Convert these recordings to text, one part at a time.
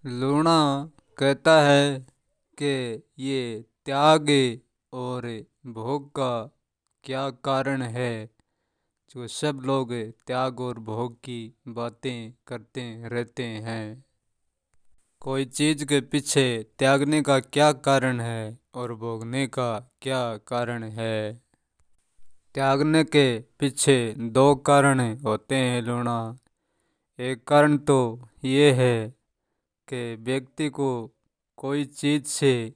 लूणा कहता है कि ये त्याग और भोग का क्या कारण है। जो सब लोग त्याग और भोग की बातें करते रहते हैं। कोई चीज के पीछे त्यागने का क्या कारण है और भोगने का क्या कारण है। त्यागने के पीछे दो कारण होते हैं लूणा। एक कारण तो ये है कि व्यक्ति को कोई चीज से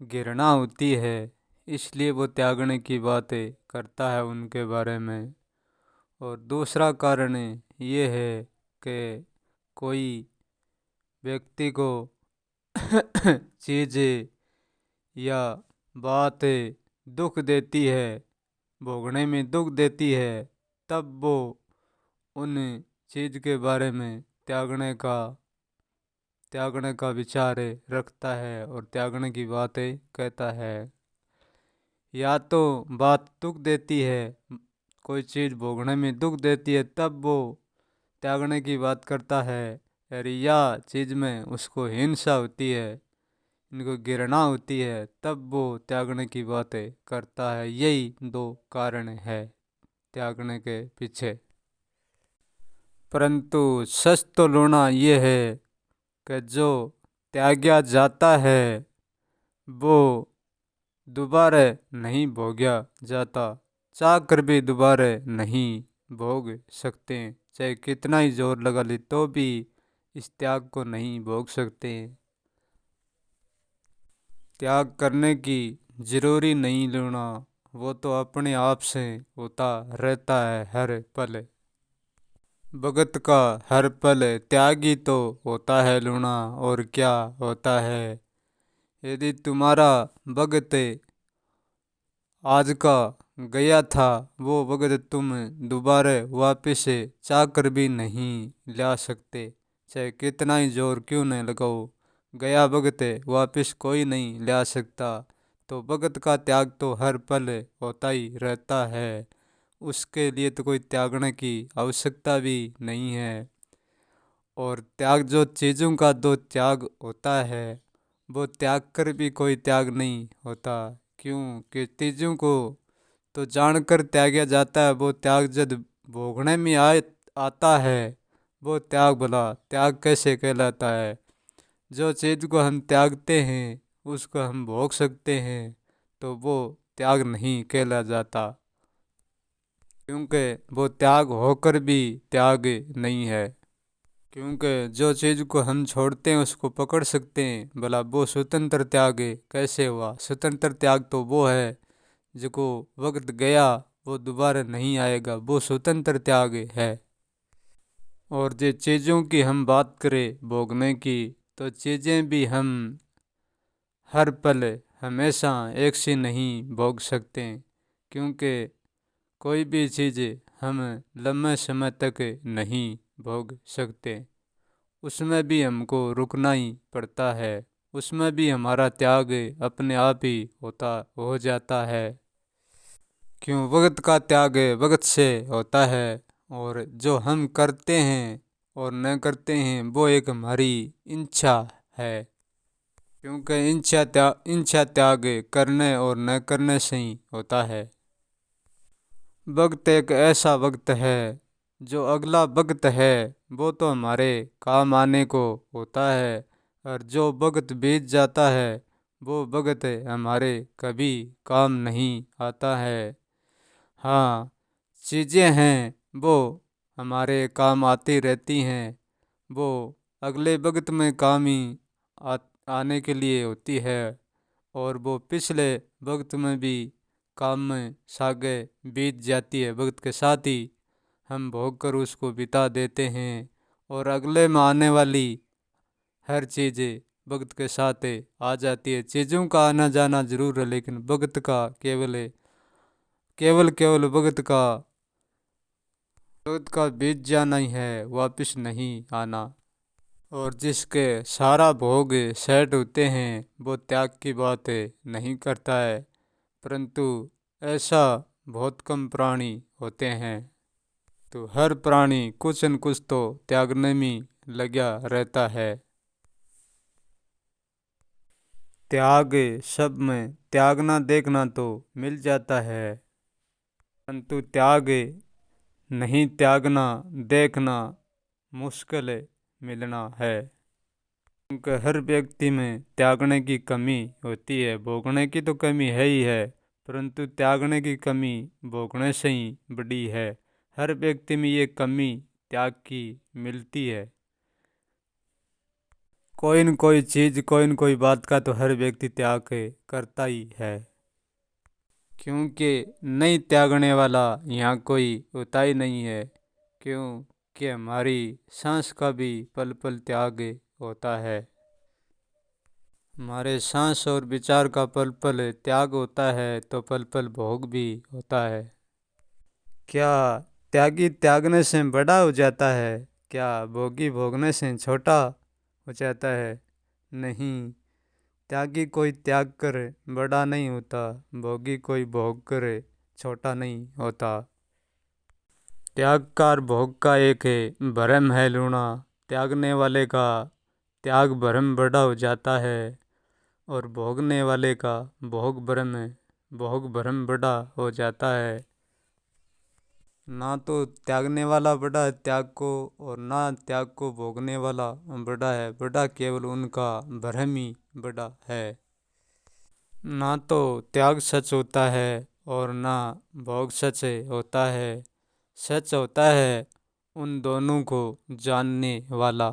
घृणा होती है, इसलिए वो त्यागने की बातें करता है उनके बारे में। और दूसरा कारण ये है कि कोई व्यक्ति को चीज़ें या बात दुख देती है, भोगने में दुख देती है, तब वो उन चीज़ के बारे में त्यागने का विचार रखता है और त्यागने की बातें कहता है। या तो बात दुख देती है, कोई चीज़ भोगने में दुख देती है, तब वो त्यागने की बात करता है। और या चीज़ में उसको हिंसा होती है, इनको घृणा होती है, तब वो त्यागने की बातें करता है। यही दो कारण है त्यागने के पीछे। परंतु सच तो लूणा ये है कि जो त्यागा जाता है वो दोबारा नहीं भोगा जाता। चाह कर भी दोबारा नहीं भोग सकते। चाहे कितना ही जोर लगा ले तो भी इस त्याग को नहीं भोग सकते। त्याग करने की जरूरी नहीं लूणा, वो तो अपने आप से होता रहता है हर पल। भगत का हर पल त्यागी तो होता है लूणा, और क्या होता है। यदि तुम्हारा भगत आज का गया था, वो वक्त तुम दोबारा वापस चाह कर भी नहीं ला सकते। चाहे कितना ही जोर क्यों न लगाओ, गया वक्त वापस कोई नहीं ला सकता। तो भगत का त्याग तो हर पल होता ही रहता है। उसके लिए तो कोई त्यागने की आवश्यकता भी नहीं है। और त्याग जो चीज़ों का दो त्याग होता है, वो त्याग कर भी कोई त्याग नहीं होता। क्योंकि चीज़ों को तो जानकर त्यागा जाता है, वो त्याग जब भोगने में आता है, वो त्याग भला त्याग कैसे कहलाता है। जो चीज़ को हम त्यागते हैं उसको हम भोग सकते हैं, तो वो त्याग नहीं कहला जाता। क्योंकि वो त्याग होकर भी त्याग नहीं है। क्योंकि जो चीज़ को हम छोड़ते हैं उसको पकड़ सकते हैं, भला वो स्वतंत्र त्याग कैसे हुआ। स्वतंत्र त्याग तो वो है जो वक्त गया वो दोबारा नहीं आएगा, वो स्वतंत्र त्याग है। और जो चीज़ों की हम बात करें भोगने की, तो चीज़ें भी हम हर पल हमेशा एक सी नहीं भोग सकते। क्योंकि कोई भी चीज़ हम लंबे समय तक नहीं भोग सकते। उसमें भी हमको रुकना ही पड़ता है। उसमें भी हमारा त्याग अपने आप ही हो जाता है। क्यों वक्त का त्याग वक्त से होता है, और जो हम करते हैं और न करते हैं वो एक हमारी इच्छा है। क्योंकि इच्छा त्याग करने और न करने से ही होता है। वक्त एक ऐसा वक्त है, जो अगला वक्त है वो तो हमारे काम आने को होता है। और जो वक्त बीत जाता है वो वक्त हमारे कभी काम नहीं आता है। हाँ, चीज़ें हैं वो हमारे काम आती रहती हैं। वो अगले वक्त में काम ही आ, आने के लिए होती है। और वो पिछले वक्त में भी काम में सागे बीत जाती है। वक्त के साथ ही हम भोग कर उसको बिता देते हैं। और अगले में आने वाली हर चीज़ वक्त के साथ आ जाती है। चीज़ों का आना जाना जरूर है, लेकिन वक्त का केवल केवल वक्त का बीत जाना ही है, वापस नहीं आना। और जिसके सारा भोग सेट होते हैं वो त्याग की बात नहीं करता है। परंतु ऐसा बहुत कम प्राणी होते हैं। तो हर प्राणी कुछ न कुछ तो त्यागने में लगा रहता है। त्याग सब में त्यागना देखना तो मिल जाता है, परंतु त्याग नहीं त्यागना देखना मुश्किल मिलना है। क्योंकि हर व्यक्ति में त्यागने की कमी होती है, भोगने की तो कमी है ही है, परंतु त्यागने की कमी भोगने से ही बड़ी है। हर व्यक्ति में ये कमी त्याग की मिलती है। कोई न कोई चीज़ कोई न कोई बात का तो हर व्यक्ति त्याग करता ही है, क्योंकि नहीं त्यागने वाला यहाँ कोई होता ही नहीं है। क्योंकि हमारी सांस का भी पल पल त्याग होता है, हमारे सांस और विचार का पल पल त्याग होता है तो पल पल भोग भी होता है। क्या त्यागी त्यागने से बड़ा हो जाता है? क्या भोगी भोगने से छोटा हो जाता है? नहीं, त्यागी कोई त्याग करे बड़ा नहीं होता, भोगी कोई भोग करे छोटा नहीं होता। त्याग का और भोग का एक है भरम है लूना, त्यागने वाले का त्याग भरम बड़ा हो जाता है और भोगने वाले का भोग भरम बड़ा हो जाता है। ना तो त्यागने वाला बड़ा है त्याग को, और ना त्याग को भोगने वाला बड़ा है, बड़ा केवल उनका भ्रम ही बड़ा है। ना तो त्याग सच होता है और ना भोग सच होता है। सच होता है उन दोनों को जानने वाला।